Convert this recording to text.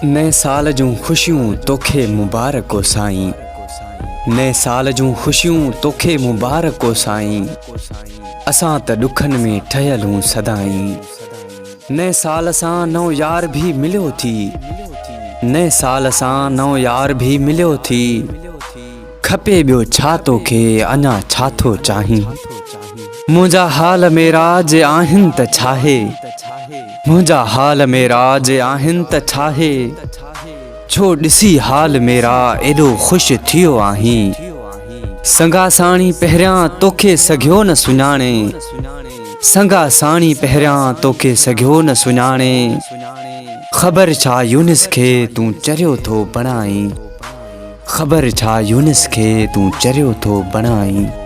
नए साल जूं ख़ुशियूं तोखे मुबारक हो साईं। नए साल जूं ख़ुशियूं तोखे मुबारक हो साईं। असां त ॾुखनि में ठहियल हूं सदाईं। नए साल सां नओं यार भी मिलियो थी। नए साल सां नओं यार भी मिलियो थी। खपे ॿियो छा तोखे अञा छा थो चाहीं। मुंहिंजा हाल मेरा जे आहिनि त छाहे। मुंहिंजा हाल मेरा जे आहिनि त छाहे। छो ॾिसी हाल मेरा एॾो ख़ुशि थियो आहीं। संगा साणी पहिरियां तोखे सघियो न सुञाणे। संगा साणी पहिरियां तोखे सघियो न सुञाणे। ख़बर छा यूनिस खे तूं चरियो थो बणाईं। ख़बर छा यूनिस खे तूं चरियो थो बणाईं।